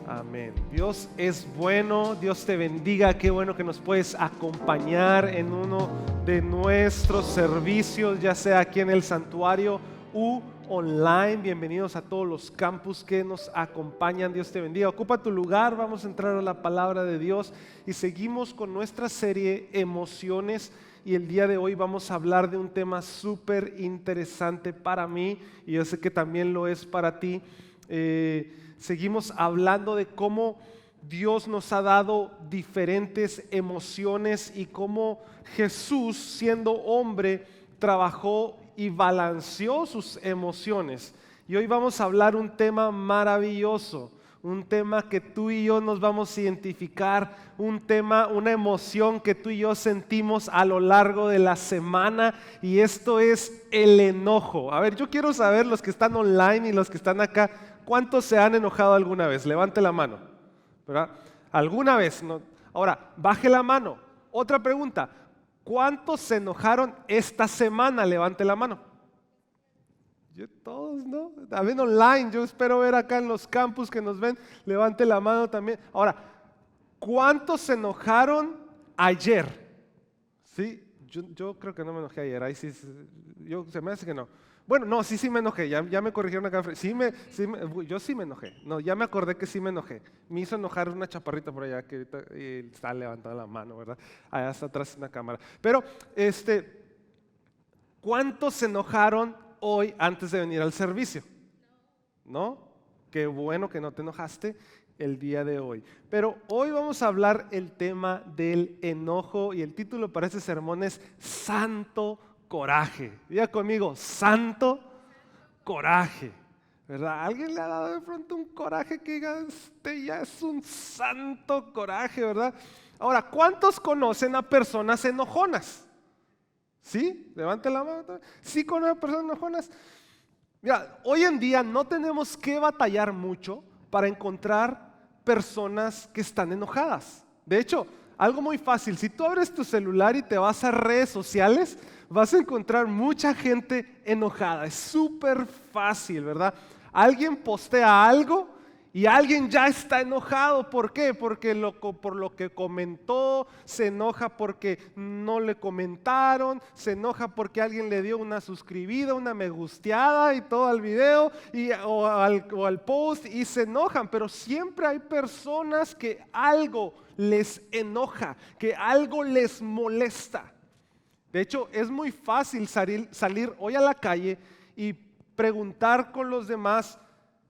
Amén. Dios es bueno, Dios te bendiga, qué bueno que nos puedes acompañar en uno de nuestros servicios, ya sea aquí en el santuario u online. Bienvenidos a todos los campus que nos acompañan, Dios te bendiga. Ocupa tu lugar, vamos a entrar a la palabra de Dios y seguimos con nuestra serie Emociones. Y el día de hoy vamos a hablar de un tema súper interesante para mí y yo sé que también lo es para ti. Seguimos hablando de cómo Dios nos ha dado diferentes emociones y cómo Jesús, siendo hombre, trabajó y balanceó sus emociones. Y hoy vamos a hablar un tema maravilloso, un tema que tú y yo nos vamos a identificar, un tema, una emoción que tú y yo sentimos a lo largo de la semana, y esto es el enojo. A ver, yo quiero saber, los que están online y los que están acá, ¿cuántos se han enojado alguna vez? Levante la mano, ¿verdad? ¿Alguna vez? No. Ahora, baje la mano. Otra pregunta, ¿cuántos se enojaron esta semana? Levante la mano. Todos, ¿no? También online, yo espero ver acá en los campus que nos ven, levante la mano también. Ahora, ¿cuántos se enojaron ayer? ¿Sí? Yo creo que no me enojé ayer, ahí sí, se me hace que no. Bueno, no, sí me enojé, ya me corrigieron acá. Yo sí me enojé, no, ya me acordé que sí me enojé. Me hizo enojar una chaparrita por allá que ahorita está levantada la mano, ¿verdad? Allá está atrás en la cámara. Pero, ¿cuántos se enojaron hoy antes de venir al servicio? ¿No? Qué bueno que no te enojaste el día de hoy. Pero hoy vamos a hablar el tema del enojo y el título para este sermón es Santo Coraje. Diga conmigo, Santo Coraje. ¿Verdad? ¿Alguien le ha dado de pronto un coraje que diga, este ya es un santo coraje, ¿verdad? Ahora, ¿cuántos conocen a personas enojonas? ¿Sí? Levante la mano. ¿Sí con una persona enojonas? Mira, hoy en día no tenemos que batallar mucho para encontrar personas que están enojadas. De hecho, algo muy fácil, si tú abres tu celular y te vas a redes sociales, vas a encontrar mucha gente enojada. Es súper fácil, ¿verdad? Alguien postea algo y alguien ya está enojado. ¿Por qué? Porque por lo que comentó, se enoja porque no le comentaron, se enoja porque alguien le dio una suscribida, una me gusteada y todo al video o al post, y se enojan. Pero siempre hay personas que algo les enoja, que algo les molesta. De hecho, es muy fácil salir hoy a la calle y preguntar con los demás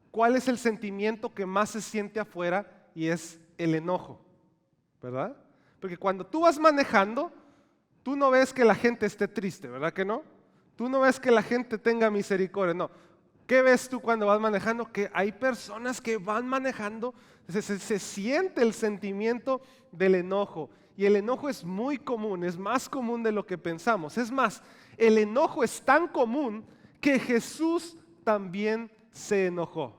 cuál es el sentimiento que más se siente afuera, y es el enojo, ¿verdad? Porque cuando tú vas manejando, tú no ves que la gente esté triste, ¿verdad que no? Tú no ves que la gente tenga misericordia, no. ¿Qué ves tú cuando vas manejando? Que hay personas que van manejando, se siente el sentimiento del enojo. Y el enojo es muy común, es más común de lo que pensamos. Es más, el enojo es tan común que Jesús también se enojó.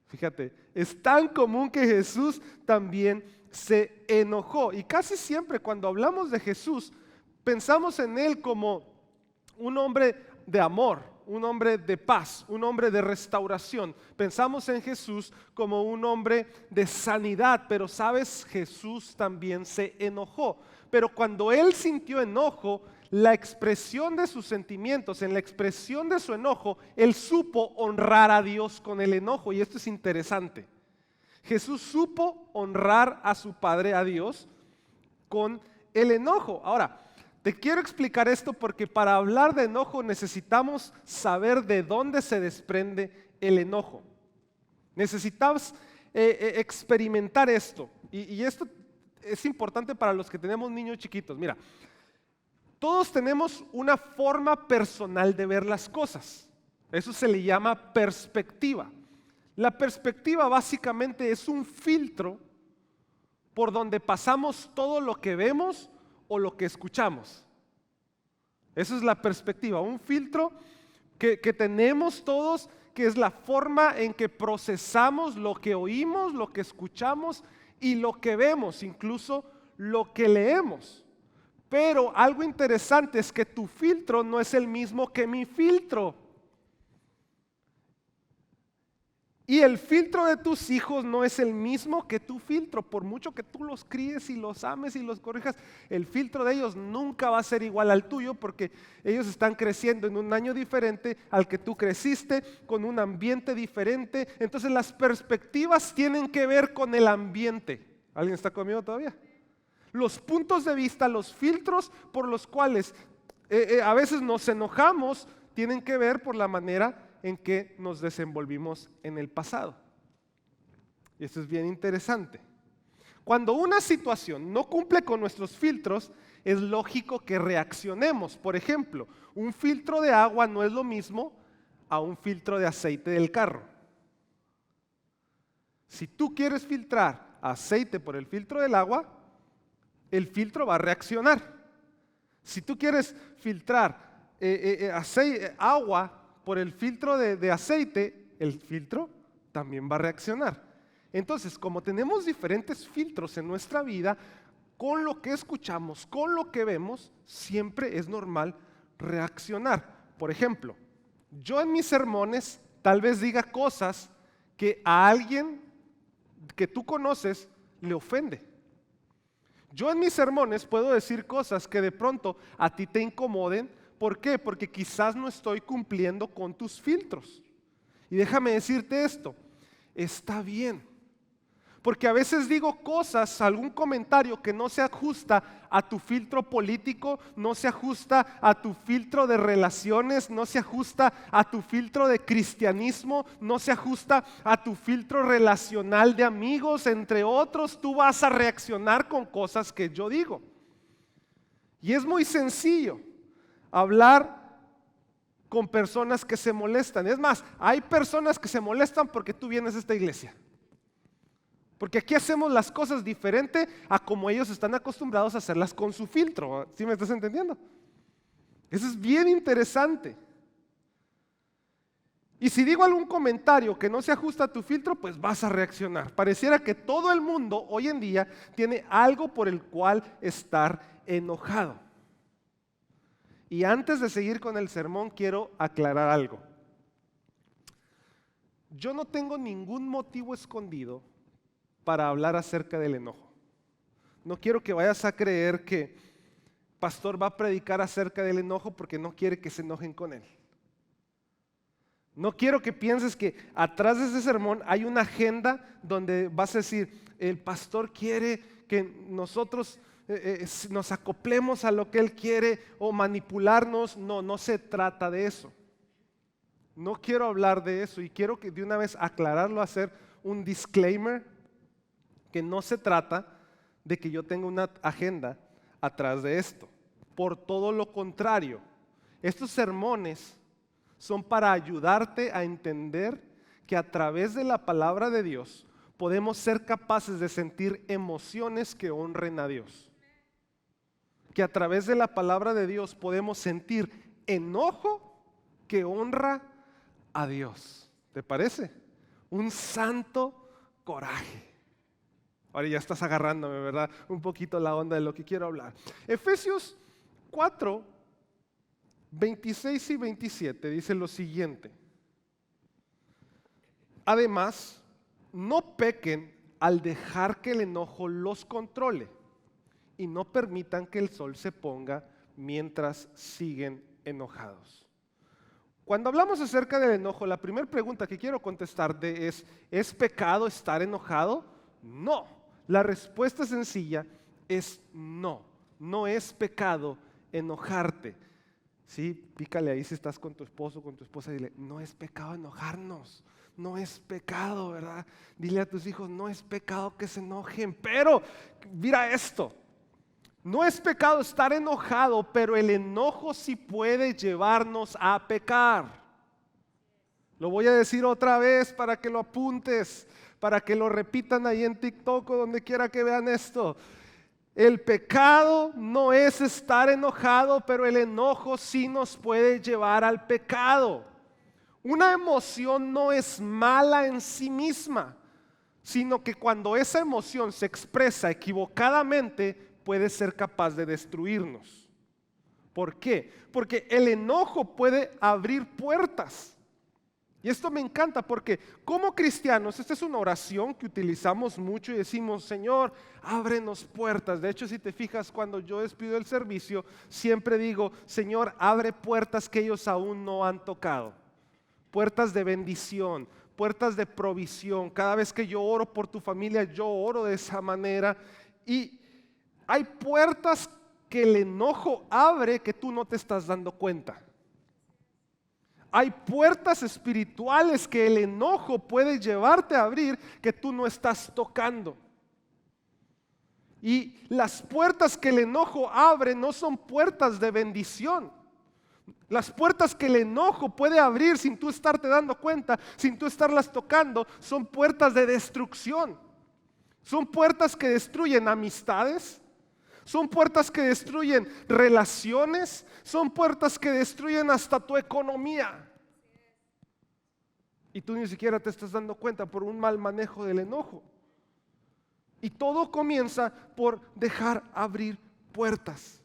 Fíjate, es tan común que Jesús también se enojó. Y casi siempre cuando hablamos de Jesús, pensamos en Él como un hombre de amor, un hombre de paz, un hombre de restauración. Pensamos en Jesús como un hombre de sanidad, pero sabes, Jesús también se enojó. Pero cuando Él sintió enojo, la expresión de sus sentimientos, en la expresión de su enojo, Él supo honrar a Dios con el enojo. Y esto es interesante. Jesús supo honrar a su Padre, a Dios, con el enojo. Ahora, te quiero explicar esto porque para hablar de enojo necesitamos saber de dónde se desprende el enojo. Necesitamos experimentar esto. Y esto es importante para los que tenemos niños chiquitos. Mira, todos tenemos una forma personal de ver las cosas. Eso se le llama perspectiva. La perspectiva básicamente es un filtro por donde pasamos todo lo que vemos o lo que escuchamos. Eso es la perspectiva, un filtro que tenemos todos, que es la forma en que procesamos lo que oímos, lo que escuchamos y lo que vemos, incluso lo que leemos. Pero algo interesante es que tu filtro no es el mismo que mi filtro. Y el filtro de tus hijos no es el mismo que tu filtro. Por mucho que tú los críes y los ames y los corrijas, el filtro de ellos nunca va a ser igual al tuyo porque ellos están creciendo en un año diferente al que tú creciste, con un ambiente diferente. Entonces las perspectivas tienen que ver con el ambiente. ¿Alguien está conmigo todavía? Los puntos de vista, los filtros por los cuales a veces nos enojamos, tienen que ver por la manera en que nos desenvolvimos en el pasado. Y esto es bien interesante. Cuando una situación no cumple con nuestros filtros, es lógico que reaccionemos. Por ejemplo, un filtro de agua no es lo mismo a un filtro de aceite del carro. Si tú quieres filtrar aceite por el filtro del agua, el filtro va a reaccionar. Si tú quieres filtrar agua por el filtro de aceite, el filtro también va a reaccionar. Entonces, como tenemos diferentes filtros en nuestra vida, con lo que escuchamos, con lo que vemos, siempre es normal reaccionar. Por ejemplo, yo en mis sermones tal vez diga cosas que a alguien que tú conoces le ofende. Yo en mis sermones puedo decir cosas que de pronto a ti te incomoden. ¿Por qué? Porque quizás no estoy cumpliendo con tus filtros. Y déjame decirte esto, está bien. Porque a veces digo cosas, algún comentario que no se ajusta a tu filtro político, no se ajusta a tu filtro de relaciones, no se ajusta a tu filtro de cristianismo, no se ajusta a tu filtro relacional de amigos, entre otros. Tú vas a reaccionar con cosas que yo digo. Y es muy sencillo hablar con personas que se molestan. Es más, hay personas que se molestan porque tú vienes a esta iglesia. Porque aquí hacemos las cosas diferente a como ellos están acostumbrados a hacerlas con su filtro. ¿Sí me estás entendiendo? Eso es bien interesante. Y si digo algún comentario que no se ajusta a tu filtro, pues vas a reaccionar. Pareciera que todo el mundo hoy en día tiene algo por el cual estar enojado. Y antes de seguir con el sermón, quiero aclarar algo. Yo no tengo ningún motivo escondido para hablar acerca del enojo. No quiero que vayas a creer que pastor va a predicar acerca del enojo porque no quiere que se enojen con él. No quiero que pienses que atrás de ese sermón hay una agenda donde vas a decir, el pastor quiere que nosotros nos acoplemos a lo que él quiere o manipularnos. No se trata de eso. No quiero hablar de eso y quiero que de una vez aclararlo, hacer un disclaimer, que no se trata de que yo tenga una agenda atrás de esto. Por todo lo contrario, estos sermones son para ayudarte a entender que a través de la palabra de Dios podemos ser capaces de sentir emociones que honren a Dios. Que a través de la palabra de Dios podemos sentir enojo que honra a Dios. ¿Te parece? Un santo coraje. Ahora ya estás agarrándome, ¿verdad? Un poquito la onda de lo que quiero hablar. Efesios 4, 26 y 27 dice lo siguiente. Además, no pequen al dejar que el enojo los controle y no permitan que el sol se ponga mientras siguen enojados. Cuando hablamos acerca del enojo, la primera pregunta que quiero contestarte ¿es pecado estar enojado? No. La respuesta sencilla es no. No es pecado enojarte. Sí, pícale ahí si estás con tu esposo o con tu esposa y dile, no es pecado enojarnos. No es pecado, ¿verdad? Dile a tus hijos, no es pecado que se enojen. Pero, mira esto. No es pecado estar enojado, pero el enojo sí puede llevarnos a pecar. Lo voy a decir otra vez para que lo apuntes, para que lo repitan ahí en TikTok o donde quiera que vean esto. El pecado no es estar enojado, pero el enojo sí nos puede llevar al pecado. Una emoción no es mala en sí misma, sino que cuando esa emoción se expresa equivocadamente, puede ser capaz de destruirnos. ¿Por qué? Porque el enojo puede abrir puertas Y esto me encanta porque como cristianos, esta es una oración que utilizamos mucho y decimos, Señor, ábrenos puertas. De hecho, si te fijas, cuando yo despido el servicio, siempre digo, Señor, abre puertas que ellos aún no han tocado. Puertas de bendición, puertas de provisión. Cada vez que yo oro por tu familia, yo oro de esa manera. Y hay puertas que el enojo abre que tú no te estás dando cuenta. Hay puertas espirituales que el enojo puede llevarte a abrir que tú no estás tocando. Y las puertas que el enojo abre no son puertas de bendición. Las puertas que el enojo puede abrir sin tú estarte dando cuenta, sin tú estarlas tocando, son puertas de destrucción. Son puertas que destruyen amistades. Son puertas que destruyen relaciones, son puertas que destruyen hasta tu economía. Y tú ni siquiera te estás dando cuenta por un mal manejo del enojo. Y todo comienza por dejar abrir puertas.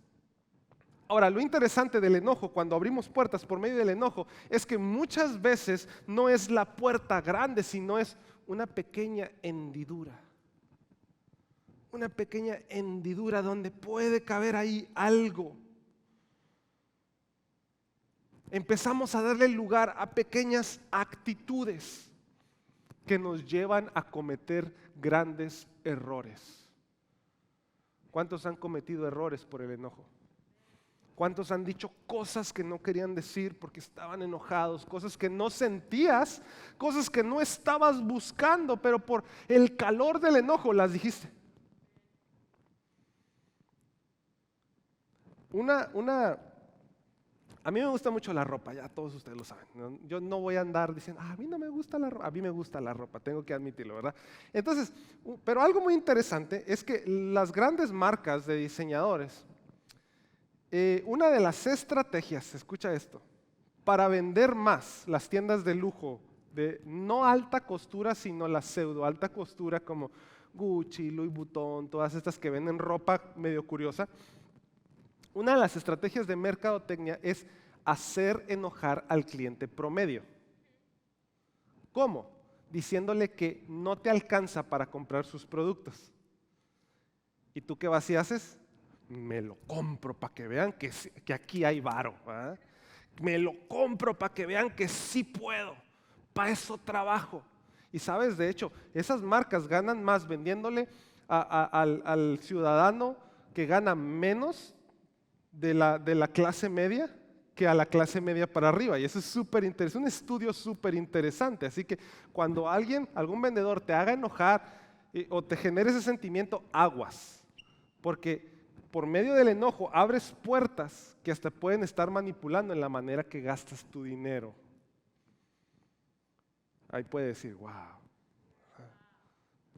Ahora, lo interesante del enojo, cuando abrimos puertas por medio del enojo, es que muchas veces no es la puerta grande, sino es una pequeña hendidura. Una pequeña hendidura donde puede caber ahí algo. Empezamos a darle lugar a pequeñas actitudes que nos llevan a cometer grandes errores. ¿Cuántos han cometido errores por el enojo? ¿Cuántos han dicho cosas que no querían decir porque estaban enojados? Cosas que no sentías, cosas que no estabas buscando, pero por el calor del enojo las dijiste. A mí me gusta mucho la ropa, ya todos ustedes lo saben, ¿no? Yo no voy a andar diciendo, a mí no me gusta la ropa, a mí me gusta la ropa, tengo que admitirlo, ¿verdad? Entonces, pero algo muy interesante es que las grandes marcas de diseñadores, una de las estrategias, escucha esto, para vender más las tiendas de lujo, de no alta costura, sino la pseudo alta costura como Gucci, Louis Vuitton, todas estas que venden ropa medio curiosa. Una de las estrategias de mercadotecnia es hacer enojar al cliente promedio. ¿Cómo? Diciéndole que no te alcanza para comprar sus productos. ¿Y tú qué vas y haces? Me lo compro para que vean que aquí hay varo. ¿Eh? Me lo compro para que vean que sí puedo. Para eso trabajo. Y sabes, de hecho, esas marcas ganan más vendiéndole al ciudadano que gana menos de la clase media que a la clase media para arriba. Y eso es súper interesante, un estudio súper interesante. Así que cuando algún vendedor te haga enojar o te genere ese sentimiento, aguas. Porque por medio del enojo abres puertas que hasta pueden estar manipulando en la manera que gastas tu dinero. Ahí puede decir, wow.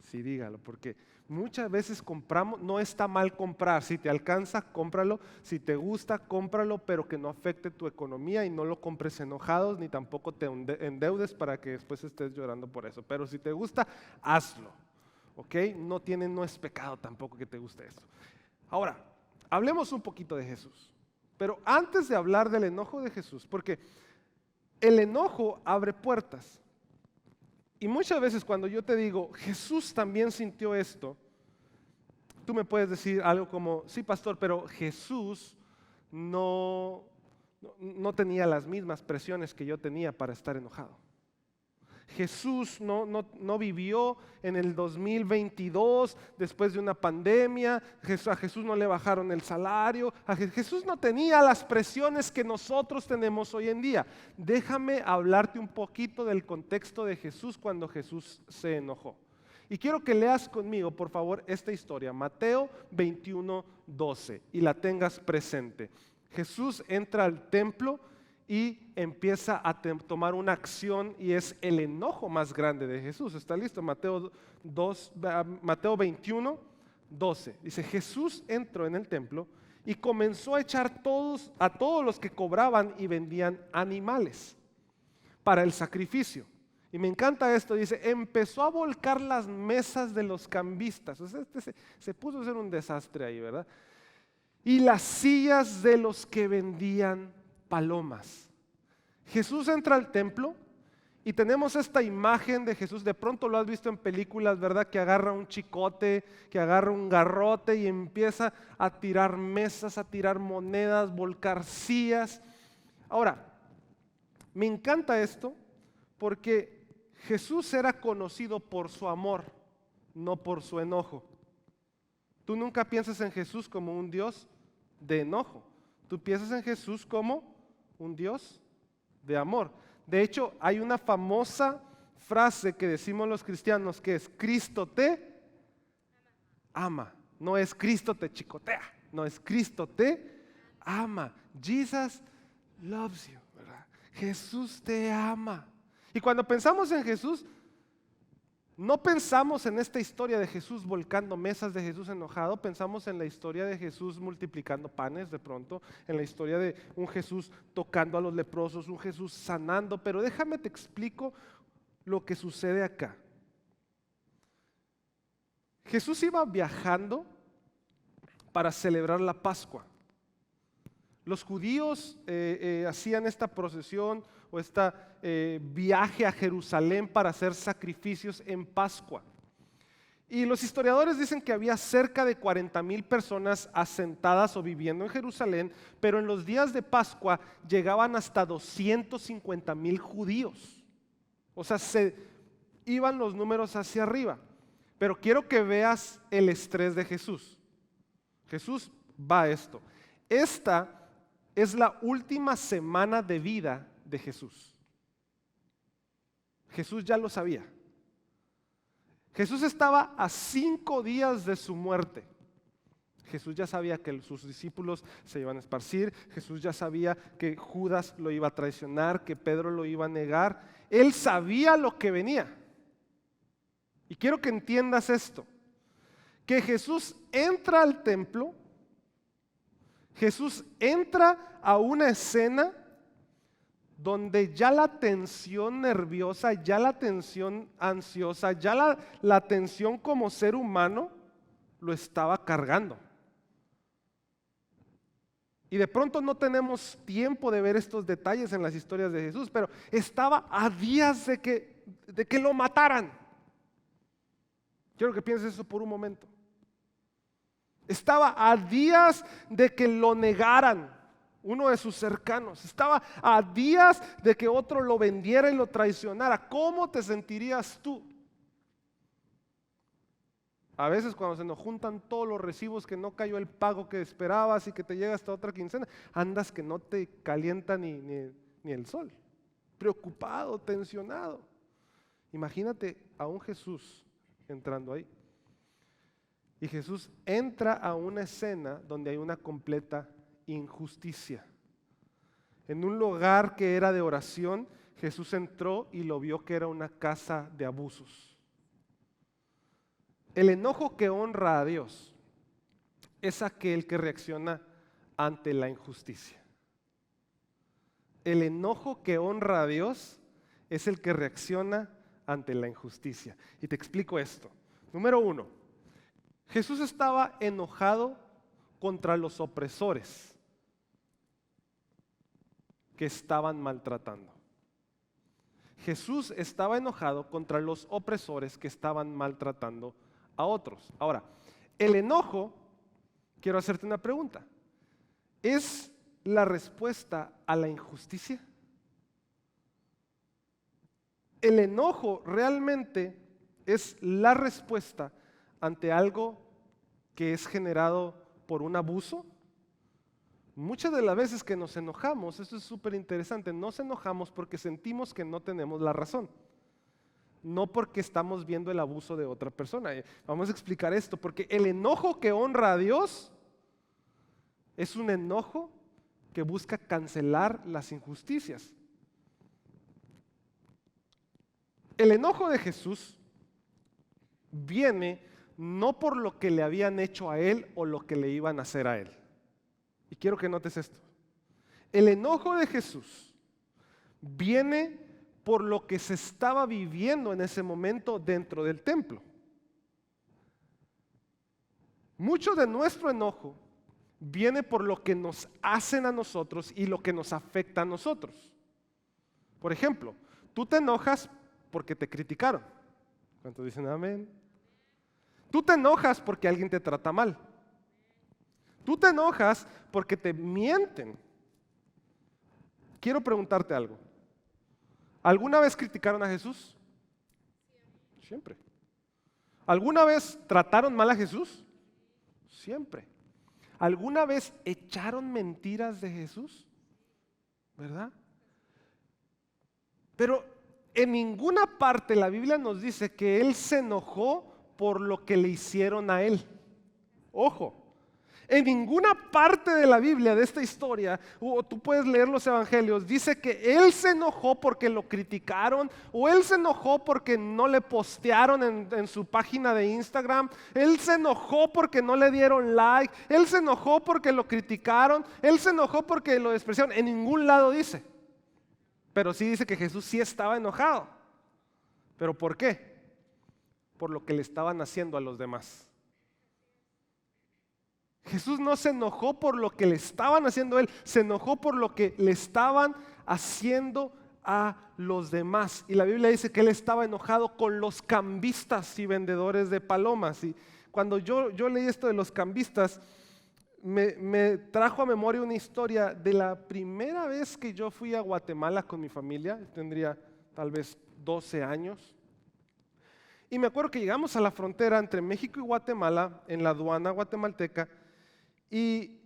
Sí, dígalo, porque muchas veces compramos, no está mal comprar, si te alcanza, cómpralo, si te gusta, cómpralo, pero que no afecte tu economía y no lo compres enojados, ni tampoco te endeudes para que después estés llorando por eso. Pero si te gusta, hazlo, ¿ok? No es pecado tampoco que te guste eso. Ahora, hablemos un poquito de Jesús, pero antes de hablar del enojo de Jesús, porque el enojo abre puertas. Y muchas veces cuando yo te digo, Jesús también sintió esto, tú me puedes decir algo como, sí, pastor, pero Jesús no tenía las mismas presiones que yo tenía para estar enojado. Jesús no vivió en el 2022 después de una pandemia. A Jesús no le bajaron el salario. Jesús no tenía las presiones que nosotros tenemos hoy en día. Déjame hablarte un poquito del contexto de Jesús cuando Jesús se enojó. Y quiero que leas conmigo, por favor, esta historia, Mateo 21:12, y la tengas presente. Jesús entra al templo y empieza a tomar una acción y es el enojo más grande de Jesús. ¿Está listo? Mateo 21:12. Dice, Jesús entró en el templo y comenzó a echar a todos los que cobraban y vendían animales para el sacrificio. Y me encanta esto, dice, empezó a volcar las mesas de los cambistas. O sea, se puso a hacer un desastre ahí, ¿verdad? Y las sillas de los que vendían palomas. Jesús entra al templo Y tenemos esta imagen de Jesús, de pronto lo has visto en películas, ¿verdad? Que agarra un chicote, que agarra un garrote y empieza a tirar mesas, a tirar monedas, volcar sillas. Ahora, me encanta esto porque Jesús era conocido por su amor, no por su enojo. Tú nunca piensas en Jesús como un Dios de enojo. Tú piensas en Jesús como un Dios de amor. De hecho, hay una famosa frase que decimos los cristianos que es: Cristo te ama. No es Cristo te chicotea, no es Cristo te ama. Jesus loves you, ¿verdad? Jesús te ama. Y cuando pensamos en Jesús, no pensamos en esta historia de Jesús volcando mesas, de Jesús enojado, pensamos en la historia de Jesús multiplicando panes de pronto, en la historia de un Jesús tocando a los leprosos, un Jesús sanando, pero déjame te explico lo que sucede acá. Jesús iba viajando para celebrar la Pascua. Los judíos hacían esta procesión o este viaje a Jerusalén para hacer sacrificios en Pascua. Y los historiadores dicen que había cerca de 40,000 personas asentadas o viviendo en Jerusalén, pero en los días de Pascua llegaban hasta 250,000 judíos. O sea, se iban los números hacia arriba. Pero quiero que veas el estrés de Jesús. Jesús va a esto. Esta es la última semana de vida de Jesús. Jesús ya lo sabía. Jesús estaba a 5 días de su muerte. Jesús ya sabía que sus discípulos se iban a esparcir. Jesús ya sabía que Judas lo iba a traicionar, que Pedro lo iba a negar. Él sabía lo que venía. Y quiero que entiendas esto, que Jesús entra al templo, Jesús entra a una escena donde ya la tensión nerviosa, ya la tensión ansiosa, ya la tensión como ser humano lo estaba cargando. Y de pronto no tenemos tiempo de ver estos detalles en las historias de Jesús, pero estaba a días de que lo mataran. Quiero que pienses eso por un momento. Estaba a días de que lo negaran uno de sus cercanos. Estaba a días de que otro lo vendiera y lo traicionara. ¿Cómo te sentirías tú? A veces cuando se nos juntan todos los recibos, que no cayó el pago que esperabas y que te llega hasta otra quincena, andas que no te calienta ni el sol. Preocupado, tensionado. Imagínate a un Jesús entrando ahí. Y Jesús entra a una escena donde hay una completa injusticia. En un lugar que era de oración, Jesús entró y lo vio que era una casa de abusos. El enojo que honra a Dios es aquel que reacciona ante la injusticia. El enojo que honra a Dios es el que reacciona ante la injusticia. Y te explico esto. Número 1, Jesús estaba enojado contra los opresores que estaban maltratando. Jesús estaba enojado contra los opresores que estaban maltratando a otros. Ahora, el enojo, quiero hacerte una pregunta, ¿es la respuesta a la injusticia? El enojo realmente es la respuesta ante algo que es generado por un abuso. Muchas de las veces que nos enojamos, esto es súper interesante, nos enojamos porque sentimos que no tenemos la razón, no porque estamos viendo el abuso de otra persona. Vamos a explicar esto, porque el enojo que honra a Dios es un enojo que busca cancelar las injusticias. El enojo de Jesús viene no por lo que le habían hecho a él o lo que le iban a hacer a él. Y quiero que notes esto. El enojo de Jesús viene por lo que se estaba viviendo en ese momento dentro del templo. Mucho de nuestro enojo viene por lo que nos hacen a nosotros y lo que nos afecta a nosotros. Por ejemplo, Tú te enojas porque te criticaron. ¿Cuántos dicen amén? Tú te enojas porque alguien te trata mal. Tú te enojas porque te mienten. Quiero preguntarte algo. ¿Alguna vez criticaron a Jesús? Siempre. ¿Alguna vez trataron mal a Jesús? Siempre. ¿Alguna vez echaron mentiras de Jesús? ¿Verdad? Pero en ninguna parte la Biblia nos dice que Él se enojó por lo que le hicieron a Él. Ojo. En ninguna parte de la Biblia, de esta historia, o tú puedes leer los evangelios, dice que Él se enojó porque lo criticaron, o Él se enojó porque no le postearon en su página de Instagram, Él se enojó porque no le dieron like, Él se enojó porque lo criticaron, Él se enojó porque lo despreciaron. En ningún lado dice. Pero sí dice que Jesús sí estaba enojado. ¿Pero por qué? Por lo que le estaban haciendo a los demás. Jesús no se enojó por lo que le estaban haciendo a Él, se enojó por lo que le estaban haciendo a los demás. Y la Biblia dice que Él estaba enojado con los cambistas y vendedores de palomas. Y cuando yo leí esto de los cambistas, me trajo a memoria una historia de la primera vez que yo fui a Guatemala con mi familia. Tendría tal vez 12 años. Y me acuerdo que llegamos a la frontera entre México y Guatemala, en la aduana guatemalteca, y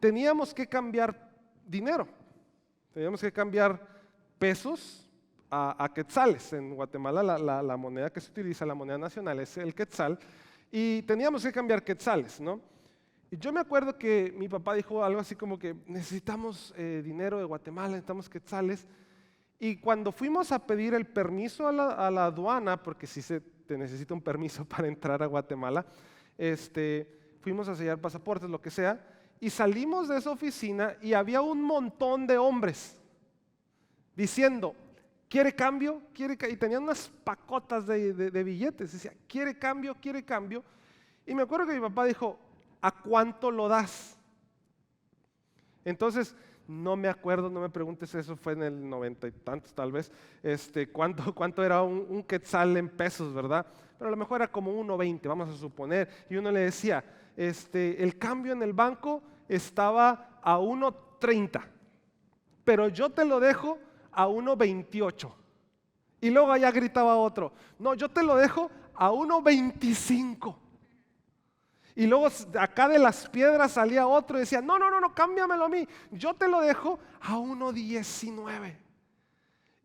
teníamos que cambiar dinero. Teníamos que cambiar pesos a quetzales. En Guatemala la moneda que se utiliza, la moneda nacional, es el quetzal. Y teníamos que cambiar quetzales, ¿no? Y yo me acuerdo que mi papá dijo algo así como que necesitamos dinero de Guatemala, necesitamos quetzales. Y cuando fuimos a pedir el permiso a la aduana, porque sí te necesita un permiso para entrar a Guatemala, fuimos a sellar pasaportes, lo que sea, y salimos de esa oficina y había un montón de hombres diciendo, ¿quiere cambio? Y tenían unas pacotas de billetes, decía, ¿quiere cambio? ¿Quiere cambio? Y me acuerdo que mi papá dijo, ¿a cuánto lo das? Entonces, no me acuerdo, no me preguntes, eso fue en el 90 y tantos tal vez, cuánto era un quetzal en pesos, ¿verdad? Pero a lo mejor era como 1.20, vamos a suponer, y uno le decía, el cambio en el banco estaba a 1.30, pero yo te lo dejo a 1.28. Y luego allá gritaba otro, no, yo te lo dejo a 1.25. Y luego acá de las piedras salía otro y decía, no, cámbiamelo a mí, yo te lo dejo a 1.19.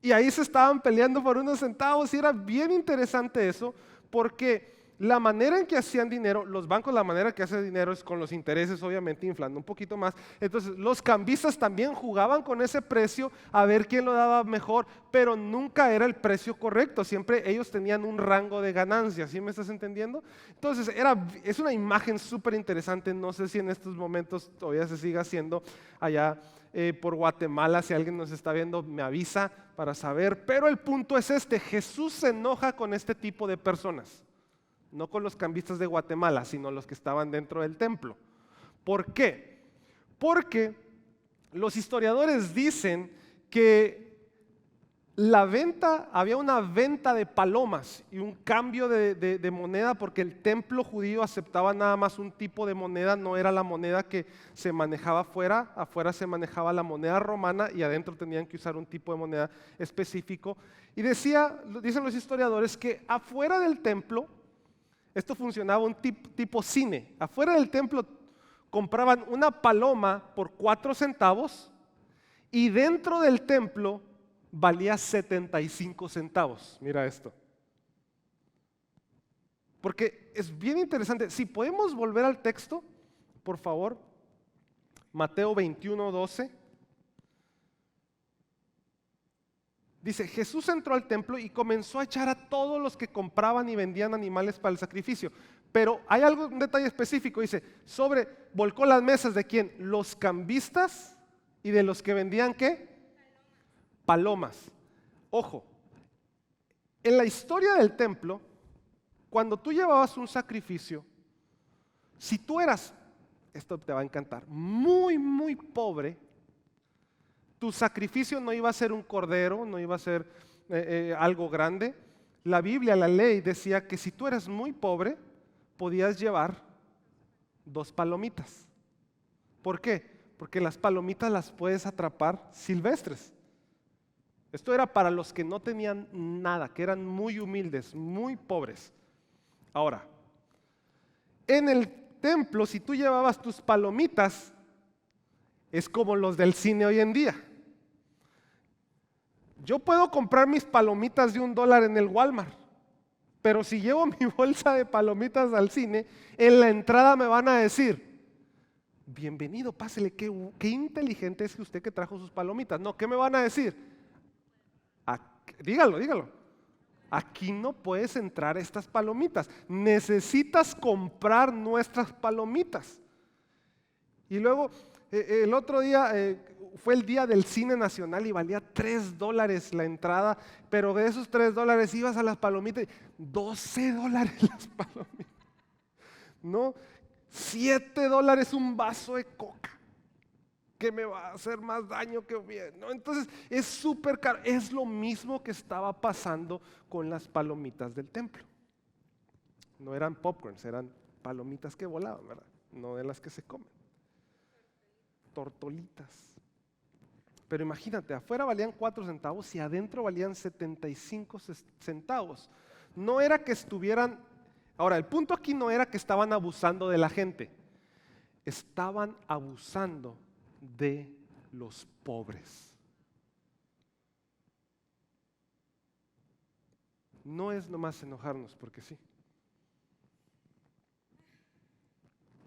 Y ahí se estaban peleando por unos centavos y era bien interesante eso, porque la manera en que hacían dinero, los bancos la manera que hacen dinero es con los intereses obviamente inflando un poquito más. Entonces los cambistas también jugaban con ese precio a ver quién lo daba mejor, pero nunca era el precio correcto, siempre ellos tenían un rango de ganancia, ¿sí me estás entendiendo? Entonces es una imagen súper interesante, no sé si en estos momentos todavía se sigue haciendo allá por Guatemala, si alguien nos está viendo me avisa para saber, pero el punto es Jesús se enoja con este tipo de personas. No con los cambistas de Guatemala, sino los que estaban dentro del templo. ¿Por qué? Porque los historiadores dicen que había una venta de palomas y un cambio de moneda porque el templo judío aceptaba nada más un tipo de moneda, no era la moneda que se manejaba afuera se manejaba la moneda romana y adentro tenían que usar un tipo de moneda específico. Y dicen los historiadores que afuera del templo, esto funcionaba un tipo cine. Afuera del templo compraban una paloma por 4 centavos y dentro del templo valía 75 centavos. Mira esto. Porque es bien interesante. Si podemos volver al texto, por favor. Mateo 21:12. Dice, Jesús entró al templo y comenzó a echar a todos los que compraban y vendían animales para el sacrificio. Pero hay un detalle específico, dice, volcó las mesas de quién, los cambistas y de los que vendían ¿qué? Palomas. Ojo, en la historia del templo, cuando tú llevabas un sacrificio, si tú eras, esto te va a encantar, muy, muy pobre, tu sacrificio no iba a ser un cordero, no iba a ser algo grande, la Biblia, la ley decía que si tú eras muy pobre, podías llevar 2 palomitas. ¿Por qué? Porque las palomitas las puedes atrapar silvestres. Esto era para los que no tenían nada, que eran muy humildes, muy pobres. Ahora, en el templo, si tú llevabas tus palomitas, es como los del cine hoy en día. Yo puedo comprar mis palomitas de $1 en el Walmart, pero si llevo mi bolsa de palomitas al cine, en la entrada me van a decir: bienvenido, pásele, qué inteligente es usted que trajo sus palomitas. No, ¿qué me van a decir? Dígalo. Aquí no puedes entrar estas palomitas. Necesitas comprar nuestras palomitas. Y luego, el otro día fue el día del cine nacional y valía $3 la entrada, pero de esos $3 ibas a las palomitas, $12 las palomitas. No, $7 un vaso de coca, que me va a hacer más daño que bien, ¿no? Entonces es súper caro. Es lo mismo que estaba pasando con las palomitas del templo. No eran popcorns, eran palomitas que volaban, ¿verdad? No de las que se comen. Tortolitas. Pero imagínate, afuera valían 4 centavos y adentro valían 75 centavos. No era que estuvieran... Ahora, el punto aquí no era que estaban abusando de la gente. Estaban abusando de los pobres. No es nomás enojarnos porque sí.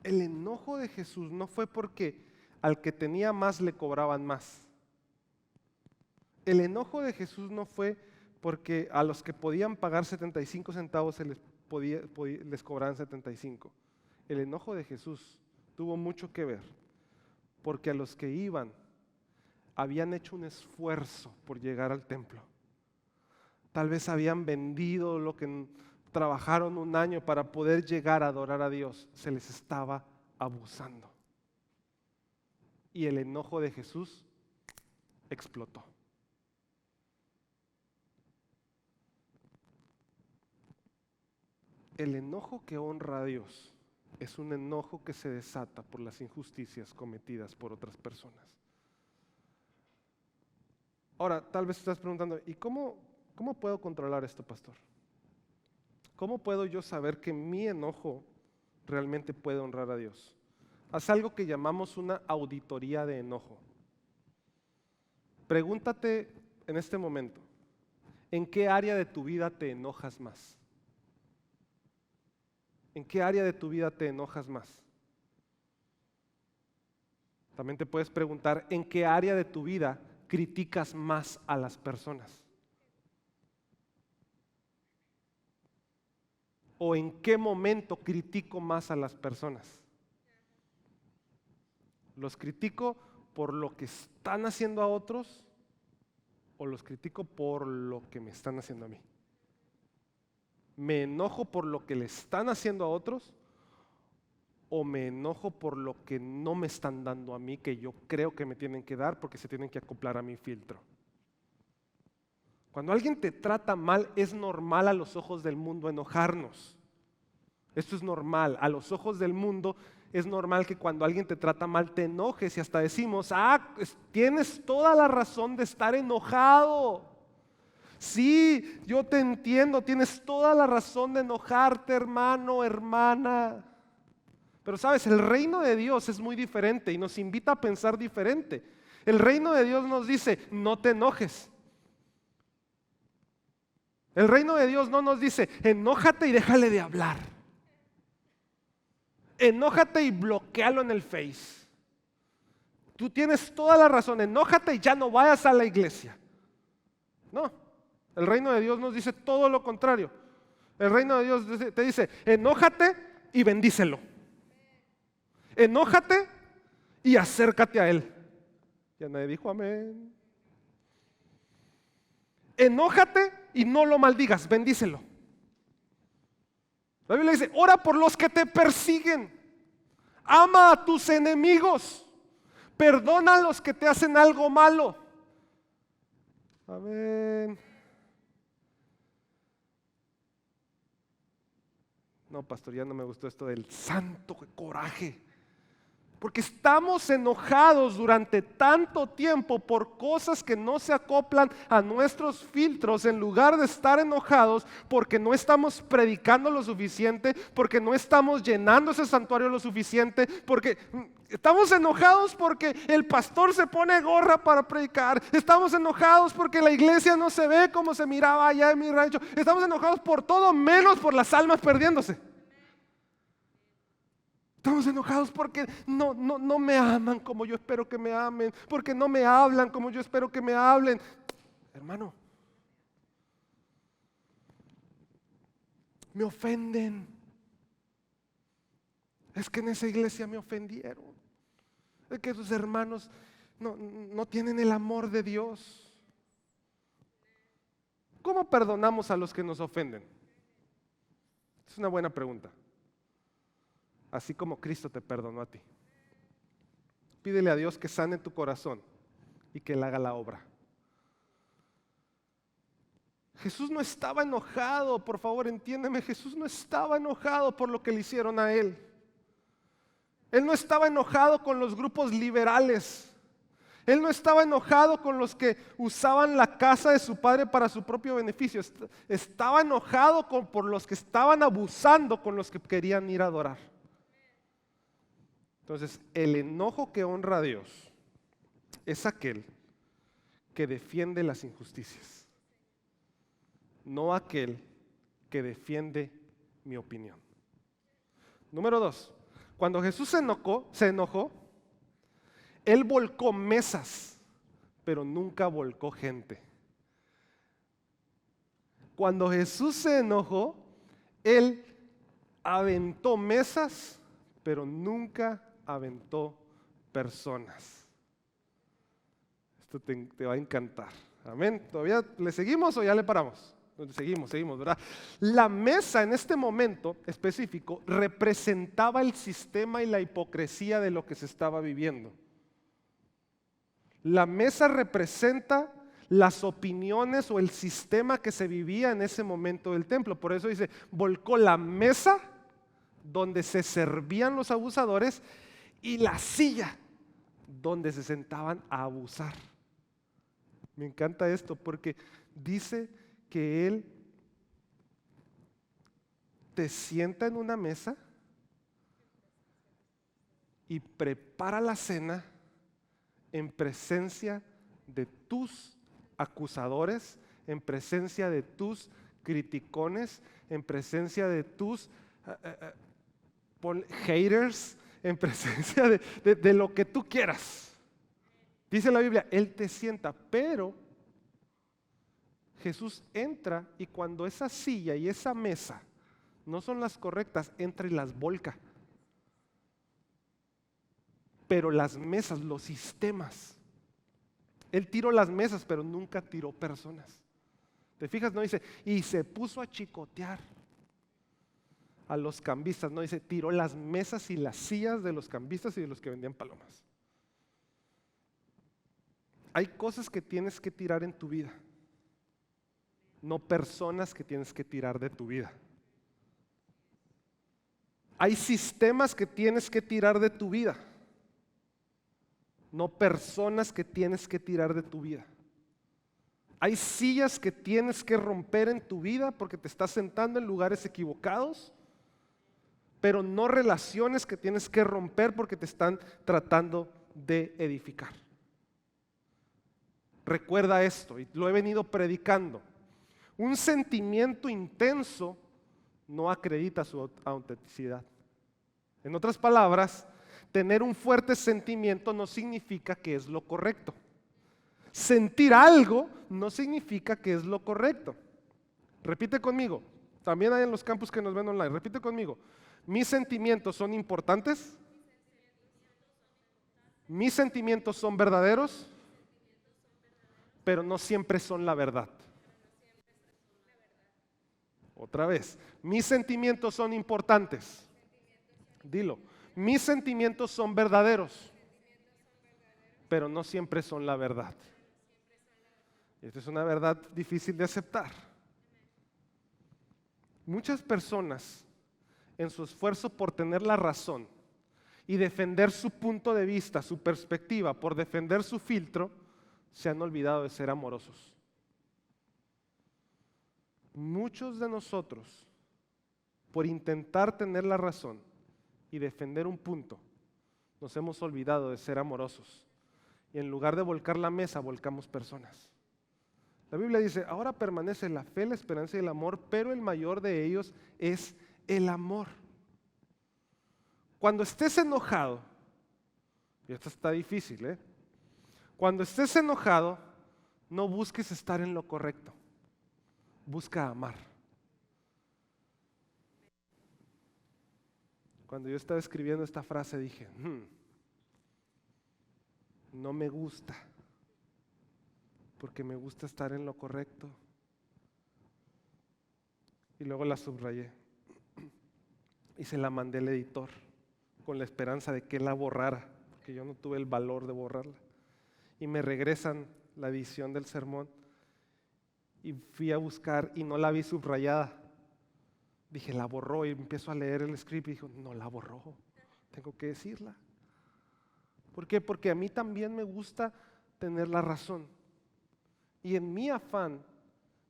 El enojo de Jesús no fue porque al que tenía más le cobraban más. El enojo de Jesús no fue porque a los que podían pagar 75 centavos les cobraban 75. El enojo de Jesús tuvo mucho que ver porque a los que iban habían hecho un esfuerzo por llegar al templo. Tal vez habían vendido lo que trabajaron un año para poder llegar a adorar a Dios. Se les estaba abusando. Y el enojo de Jesús explotó. El enojo que honra a Dios es un enojo que se desata por las injusticias cometidas por otras personas. Ahora, tal vez estás preguntando, ¿y cómo puedo controlar esto, pastor? ¿Cómo puedo yo saber que mi enojo realmente puede honrar a Dios? Haz algo que llamamos una auditoría de enojo. Pregúntate en este momento, ¿en qué área de tu vida te enojas más? ¿En qué área de tu vida te enojas más? También te puedes preguntar, ¿en qué área de tu vida criticas más a las personas? ¿O en qué momento critico más a las personas? ¿Los critico por lo que están haciendo a otros o los critico por lo que me están haciendo a mí? ¿Me enojo por lo que le están haciendo a otros o me enojo por lo que no me están dando a mí, que yo creo que me tienen que dar porque se tienen que acoplar a mi filtro? Cuando alguien te trata mal, es normal a los ojos del mundo enojarnos. Esto es normal. A los ojos del mundo es normal que cuando alguien te trata mal te enojes y hasta decimos, tienes toda la razón de estar enojado. Sí, yo te entiendo, tienes toda la razón de enojarte, hermano, hermana. Pero sabes, el reino de Dios es muy diferente y nos invita a pensar diferente. El reino de Dios nos dice, no te enojes. El reino de Dios no nos dice, enójate y déjale de hablar. Enójate y bloquealo en el Face. Tú tienes toda la razón, enójate y ya no vayas a la iglesia. No. El reino de Dios nos dice todo lo contrario. El reino de Dios te dice, enójate y bendícelo. Enójate y acércate a Él. Ya nadie dijo amén. Enójate y no lo maldigas, bendícelo. La Biblia dice, ora por los que te persiguen. Ama a tus enemigos. Perdona a los que te hacen algo malo. Amén. No, pastor, ya no me gustó esto del santo coraje. Porque estamos enojados durante tanto tiempo por cosas que no se acoplan a nuestros filtros, en lugar de estar enojados porque no estamos predicando lo suficiente, porque no estamos llenando ese santuario lo suficiente, porque estamos enojados porque el pastor se pone gorra para predicar, estamos enojados porque la iglesia no se ve como se miraba allá en mi rancho, estamos enojados por todo menos por las almas perdiéndose. Estamos enojados porque no me aman como yo espero que me amen, porque no me hablan como yo espero que me hablen. Hermano, me ofenden. Es que en esa iglesia me ofendieron. Es que sus hermanos no tienen el amor de Dios. ¿Cómo perdonamos a los que nos ofenden? Es una buena pregunta. Así como Cristo te perdonó a ti. Pídele a Dios que sane tu corazón y que Él haga la obra. Jesús no estaba enojado, por favor entiéndeme, Jesús no estaba enojado por lo que le hicieron a Él. Él no estaba enojado con los grupos liberales. Él no estaba enojado con los que usaban la casa de su padre para su propio beneficio. Estaba enojado por los que estaban abusando con los que querían ir a adorar. Entonces, el enojo que honra a Dios es aquel que defiende las injusticias, no aquel que defiende mi opinión. Número 2, cuando Jesús se enojó, Él volcó mesas, pero nunca volcó gente. Cuando Jesús se enojó, Él aventó mesas, pero nunca aventó personas. Esto te va a encantar. Amén. ¿Todavía le seguimos o ya le paramos? Seguimos, ¿verdad? La mesa en este momento específico representaba el sistema y la hipocresía de lo que se estaba viviendo. La mesa representa las opiniones o el sistema que se vivía en ese momento del templo. Por eso dice, volcó la mesa donde se servían los abusadores y la silla donde se sentaban a abusar. Me encanta esto porque dice que Él te sienta en una mesa y prepara la cena en presencia de tus acusadores, en presencia de tus criticones, en presencia de tus haters, en presencia de lo que tú quieras. Dice la Biblia, Él te sienta, pero Jesús entra y cuando esa silla y esa mesa no son las correctas, entra y las volca. Pero las mesas, los sistemas, Él tiró las mesas, pero nunca tiró personas. ¿Te fijas? No dice, y se puso a chicotear a los cambistas, no dice, tiró las mesas y las sillas de los cambistas y de los que vendían palomas. Hay cosas que tienes que tirar en tu vida, no personas que tienes que tirar de tu vida. Hay sistemas que tienes que tirar de tu vida, no personas que tienes que tirar de tu vida. Hay sillas que tienes que romper en tu vida porque te estás sentando en lugares equivocados, pero no relaciones que tienes que romper porque te están tratando de edificar. Recuerda esto, y lo he venido predicando. Un sentimiento intenso no acredita su autenticidad. En otras palabras, tener un fuerte sentimiento no significa que es lo correcto. Sentir algo no significa que es lo correcto. Repite conmigo, también hay en los campus que nos ven online, repite conmigo. ¿Mis sentimientos son importantes? ¿Mis sentimientos son verdaderos? Pero no siempre son la verdad. Otra vez, mis sentimientos son importantes. Dilo, mis sentimientos son verdaderos, pero no siempre son la verdad. Esta es una verdad difícil de aceptar. Muchas personas en su esfuerzo por tener la razón y defender su punto de vista, su perspectiva, por defender su filtro, se han olvidado de ser amorosos. Muchos de nosotros, por intentar tener la razón y defender un punto, nos hemos olvidado de ser amorosos. Y en lugar de volcar la mesa, volcamos personas. La Biblia dice, ahora permanece la fe, la esperanza y el amor, pero el mayor de ellos es el amor. Cuando estés enojado, y esto está difícil, cuando estés enojado, no busques estar en lo correcto, busca amar. Cuando yo estaba escribiendo esta frase dije, no me gusta, porque me gusta estar en lo correcto. Y luego la subrayé y se la mandé al editor con la esperanza de que él la borrara, porque yo no tuve el valor de borrarla. Y me regresan la edición del sermón y fui a buscar y no la vi subrayada. Dije, la borró, y empiezo a leer el script y dijo, no la borró, tengo que decirla. ¿Por qué? Porque a mí también me gusta tener la razón. Y en mi afán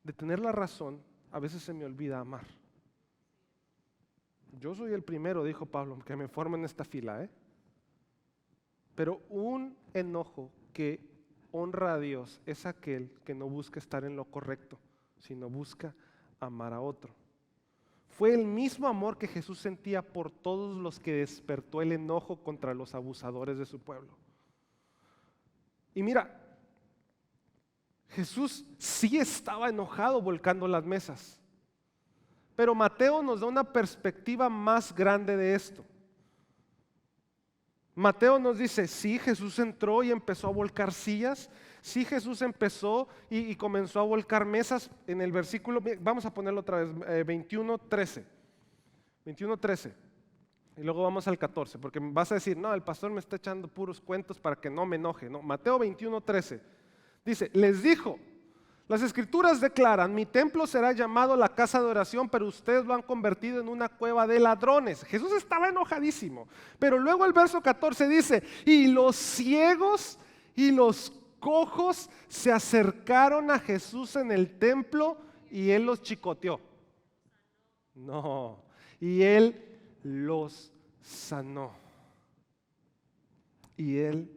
de tener la razón, a veces se me olvida amar. Yo soy el primero, dijo Pablo, que me forma en esta fila, Pero un enojo que honra a Dios es aquel que no busca estar en lo correcto, sino busca amar a otro. Fue el mismo amor que Jesús sentía por todos los que despertó el enojo contra los abusadores de su pueblo. Y mira, Jesús sí estaba enojado volcando las mesas, pero Mateo nos da una perspectiva más grande de esto. Mateo nos dice, sí, Jesús entró y empezó a volcar sillas, sí, Jesús empezó y comenzó a volcar mesas. En el versículo, vamos a ponerlo otra vez, 21:13, y luego vamos al 14, porque vas a decir, no, el pastor me está echando puros cuentos para que no me enoje. No, Mateo 21:13 dice, les dijo, las escrituras declaran, mi templo será llamado la casa de oración, pero ustedes lo han convertido en una cueva de ladrones. Jesús estaba enojadísimo, pero luego el verso 14 dice, y los ciegos y los cojos se acercaron a Jesús en el templo y él los chicoteó. No, y él los sanó. Y él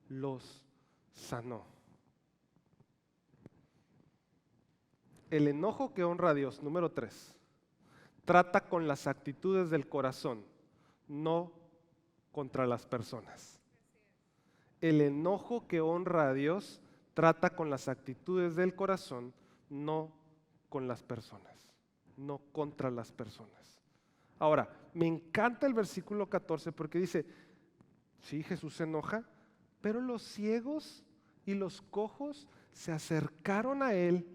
los sanó. El enojo que honra a Dios, número 3, trata con las actitudes del corazón, no contra las personas. El enojo que honra a Dios trata con las actitudes del corazón, no con las personas, no contra las personas. Ahora, me encanta el versículo 14 porque dice, sí, Jesús se enoja, pero los ciegos y los cojos se acercaron a él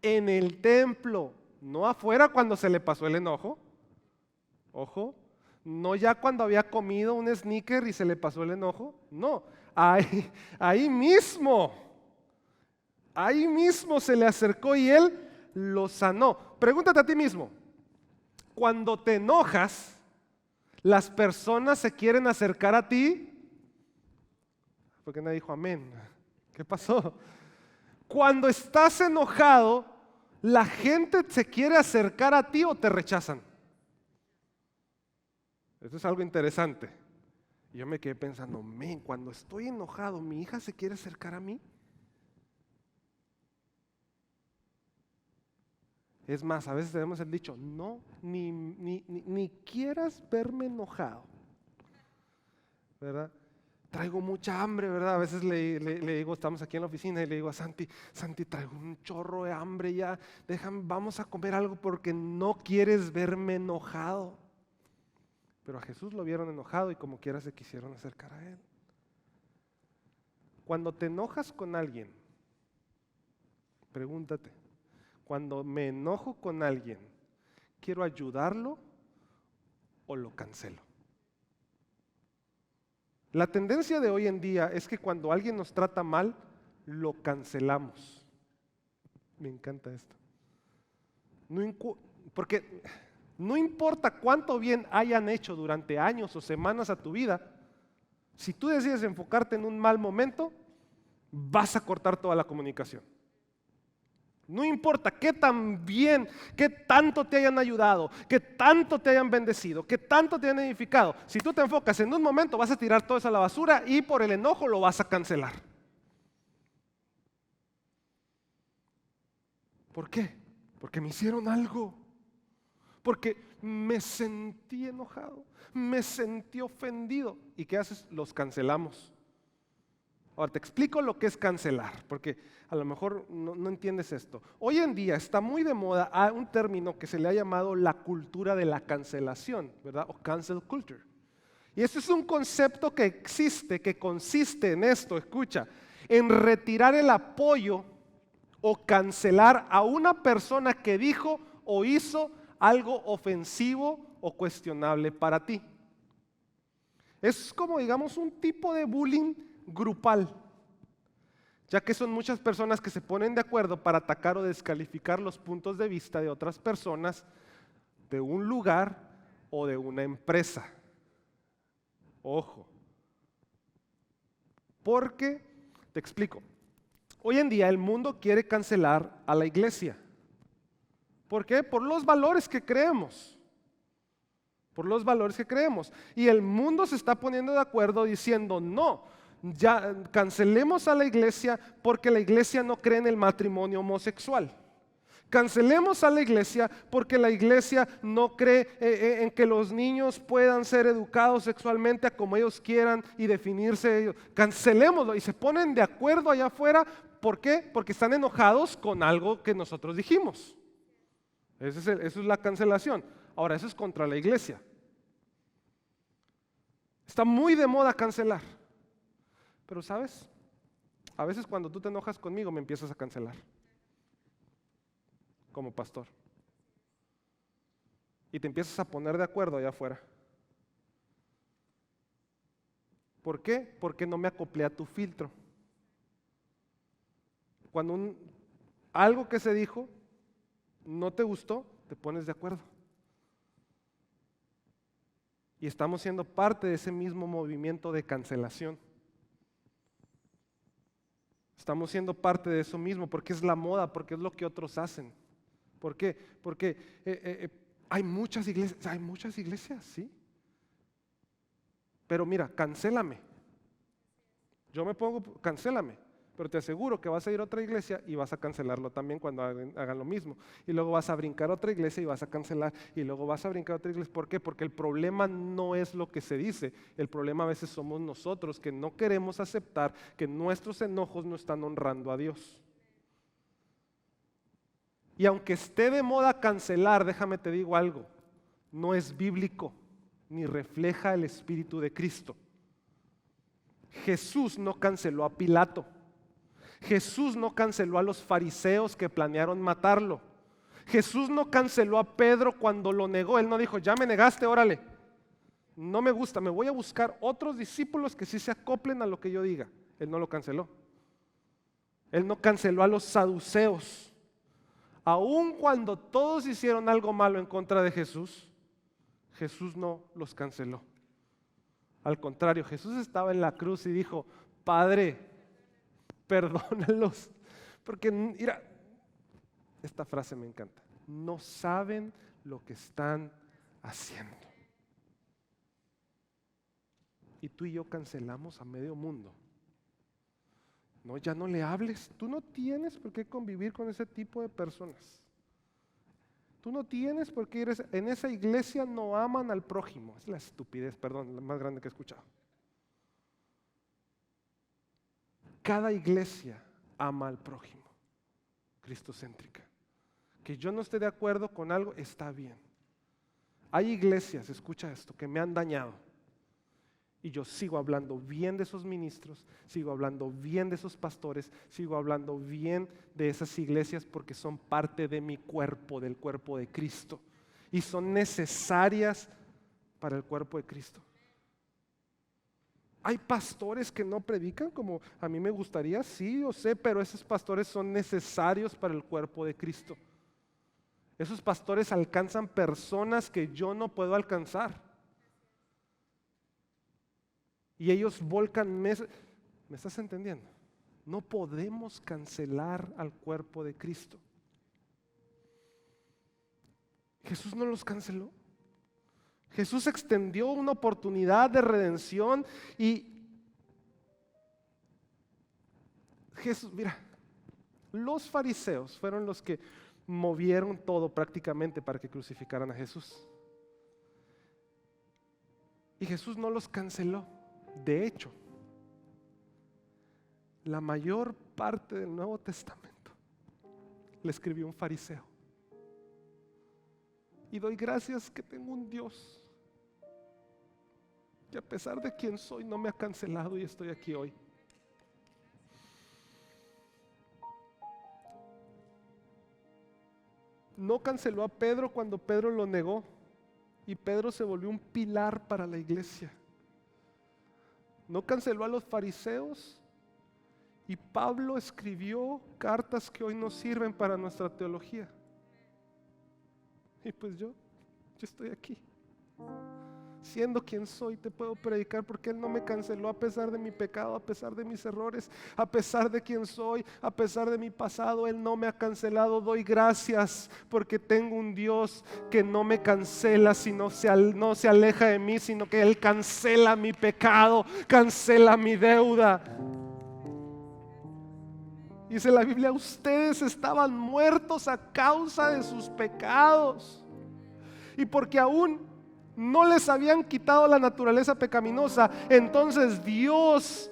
en el templo, no afuera cuando se le pasó el enojo. Ojo, no ya cuando había comido un sneaker y se le pasó el enojo. No, ahí mismo se le acercó y él lo sanó. Pregúntate a ti mismo, cuando te enojas, las personas se quieren acercar a ti. ¿Por qué nadie dijo amén? ¿Qué pasó? Cuando estás enojado, ¿la gente se quiere acercar a ti o te rechazan? Esto es algo interesante. Yo me quedé pensando, cuando estoy enojado, ¿mi hija se quiere acercar a mí? Es más, a veces tenemos el dicho, no, ni quieras verme enojado, ¿verdad? Traigo mucha hambre, ¿verdad? A veces le digo, estamos aquí en la oficina y le digo a Santi, traigo un chorro de hambre ya, vamos a comer algo porque no quieres verme enojado. Pero a Jesús lo vieron enojado y como quiera se quisieron acercar a él. Cuando te enojas con alguien, pregúntate, cuando me enojo con alguien, ¿quiero ayudarlo o lo cancelo? La tendencia de hoy en día es que cuando alguien nos trata mal, lo cancelamos. Me encanta esto. Porque No importa cuánto bien hayan hecho durante años o semanas a tu vida, si tú decides enfocarte en un mal momento, vas a cortar toda la comunicación. No importa qué tan bien, qué tanto te hayan ayudado, qué tanto te hayan bendecido, qué tanto te hayan edificado. Si tú te enfocas en un momento, vas a tirar todo eso a la basura y por el enojo lo vas a cancelar. ¿Por qué? Porque me hicieron algo. Porque me sentí enojado, me sentí ofendido. ¿Y qué haces? Los cancelamos. Ahora te explico lo que es cancelar, porque a lo mejor no entiendes esto. Hoy en día está muy de moda un término que se le ha llamado la cultura de la cancelación, ¿verdad? O cancel culture. Y este es un concepto que existe, que consiste en esto, escucha, en retirar el apoyo o cancelar a una persona que dijo o hizo algo ofensivo o cuestionable para ti. Es como, digamos, un tipo de bullying grupal, ya que son muchas personas que se ponen de acuerdo para atacar o descalificar los puntos de vista de otras personas de un lugar o de una empresa. Ojo, porque, te explico, hoy en día el mundo quiere cancelar a la iglesia. ¿Por qué? Por los valores que creemos. Por los valores que creemos. Y el mundo se está poniendo de acuerdo diciendo, no, ya cancelemos a la iglesia porque la iglesia no cree en el matrimonio homosexual. Cancelemos a la iglesia porque la iglesia no cree en que los niños puedan ser educados sexualmente a como ellos quieran y definirse ellos. Cancelémoslo y se ponen de acuerdo allá afuera. ¿Por qué? Porque están enojados con algo que nosotros dijimos. Eso es la cancelación. Ahora, eso es contra la iglesia. Está muy de moda cancelar. Pero ¿sabes? A veces cuando tú te enojas conmigo me empiezas a cancelar. Como pastor. Y te empiezas a poner de acuerdo allá afuera. ¿Por qué? Porque no me acoplé a tu filtro. Cuando algo que se dijo no te gustó, te pones de acuerdo. Y estamos siendo parte de ese mismo movimiento de cancelación. Estamos siendo parte de eso mismo porque es la moda, porque es lo que otros hacen. ¿Por qué? Porque hay muchas iglesias, sí. Pero mira, cancélame. Yo me pongo, cancélame. Pero te aseguro que vas a ir a otra iglesia y vas a cancelarlo también cuando hagan lo mismo. Y luego vas a brincar a otra iglesia y vas a cancelar. Y luego vas a brincar a otra iglesia. ¿Por qué? Porque el problema no es lo que se dice. El problema a veces somos nosotros que no queremos aceptar que nuestros enojos no están honrando a Dios. Y aunque esté de moda cancelar, déjame te digo algo, no es bíblico ni refleja el Espíritu de Cristo. Jesús no canceló a Pilato. Jesús no canceló a los fariseos que planearon matarlo. Jesús no canceló a Pedro cuando lo negó. Él no dijo, ya me negaste, órale. No me gusta, me voy a buscar otros discípulos que sí se acoplen a lo que yo diga. Él no lo canceló. Él no canceló a los saduceos. Aun cuando todos hicieron algo malo en contra de Jesús, Jesús no los canceló. Al contrario, Jesús estaba en la cruz y dijo, Padre, perdónalos. Porque, mira, esta frase me encanta. No saben lo que están haciendo. Y tú y yo cancelamos a medio mundo. No, ya no le hables. Tú no tienes por qué convivir con ese tipo de personas. Tú no tienes por qué ir en esa iglesia, no aman al prójimo. Es la estupidez, perdón, la más grande que he escuchado. Cada iglesia ama al prójimo, cristocéntrica. Que yo no esté de acuerdo con algo, está bien. Hay iglesias, escucha esto, que me han dañado. Y yo sigo hablando bien de esos ministros, sigo hablando bien de esos pastores, sigo hablando bien de esas iglesias porque son parte de mi cuerpo, del cuerpo de Cristo. Y son necesarias para el cuerpo de Cristo. Hay pastores que no predican como a mí me gustaría, sí, yo sé, pero esos pastores son necesarios para el cuerpo de Cristo. Esos pastores alcanzan personas que yo no puedo alcanzar. Y ellos volcan mesas. ¿Me estás entendiendo? No podemos cancelar al cuerpo de Cristo. Jesús no los canceló. Jesús extendió una oportunidad de redención y Jesús, mira, los fariseos fueron los que movieron todo prácticamente para que crucificaran a Jesús. Y Jesús no los canceló. De hecho, la mayor parte del Nuevo Testamento le escribió un fariseo. Y doy gracias que tengo un Dios que a pesar de quién soy no me ha cancelado y estoy aquí hoy. No canceló a Pedro cuando Pedro lo negó y Pedro se volvió un pilar para la iglesia. No canceló a los fariseos y Pablo escribió cartas que hoy nos sirven para nuestra teología. Y pues yo estoy aquí. Siendo quien soy, te puedo predicar porque Él no me canceló a pesar de mi pecado, a pesar de mis errores, a pesar de quien soy, a pesar de mi pasado. Él no me ha cancelado. Doy gracias porque tengo un Dios que no me cancela, no se aleja de mí, sino que Él cancela mi pecado, cancela mi deuda. Dice la Biblia, ustedes estaban muertos a causa de sus pecados. Y porque aún no les habían quitado la naturaleza pecaminosa, entonces Dios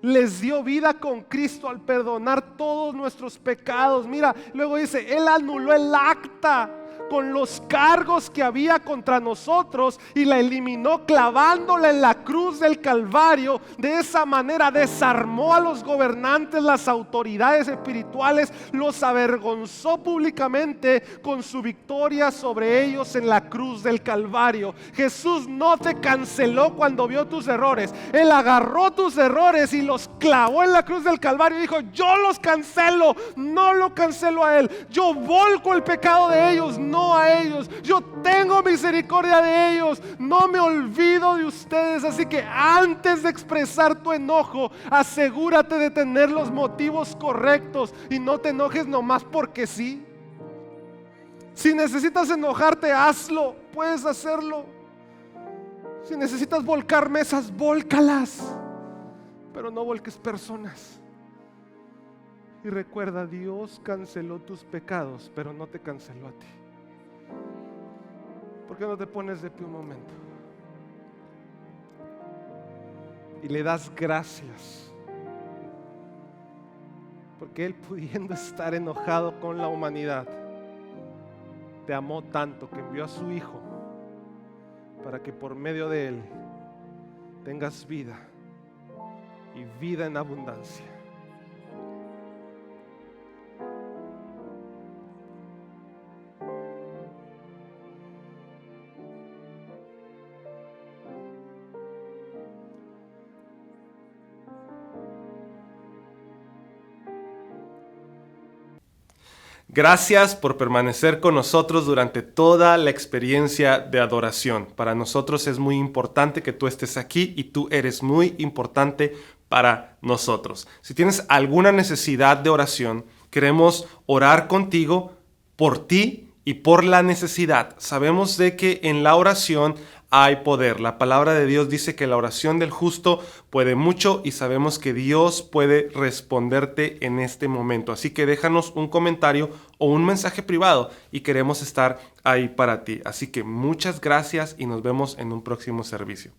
les dio vida con Cristo al perdonar todos nuestros pecados. Mira, luego dice, Él anuló el acta con los cargos que había contra nosotros y la eliminó clavándola en la cruz del Calvario. De esa manera desarmó a los gobernantes, las autoridades espirituales, los avergonzó públicamente con su victoria sobre ellos en la cruz del Calvario. Jesús no te canceló cuando vio tus errores. Él agarró tus errores y los clavó en la cruz del Calvario y dijo, yo los cancelo, no lo cancelo a Él. Yo volco el pecado de ellos, no a ellos. Yo tengo misericordia de ellos, no me olvido de ustedes. Así que antes de expresar tu enojo, asegúrate de tener los motivos correctos y no te enojes nomás porque sí. Si necesitas enojarte, hazlo, puedes hacerlo. Si necesitas volcar mesas, vólcalas, pero no volques personas. Y recuerda, Dios canceló tus pecados, pero no te canceló a ti. ¿Por qué no te pones de pie un momento? Y le das gracias. Porque Él, pudiendo estar enojado con la humanidad, te amó tanto que envió a su Hijo para que por medio de Él tengas vida y vida en abundancia. Gracias por permanecer con nosotros durante toda la experiencia de adoración. Para nosotros es muy importante que tú estés aquí y tú eres muy importante para nosotros. Si tienes alguna necesidad de oración, queremos orar contigo, por ti y por la necesidad. Sabemos de que en la oración hay poder. La palabra de Dios dice que la oración del justo puede mucho y sabemos que Dios puede responderte en este momento. Así que déjanos un comentario o un mensaje privado y queremos estar ahí para ti. Así que muchas gracias y nos vemos en un próximo servicio.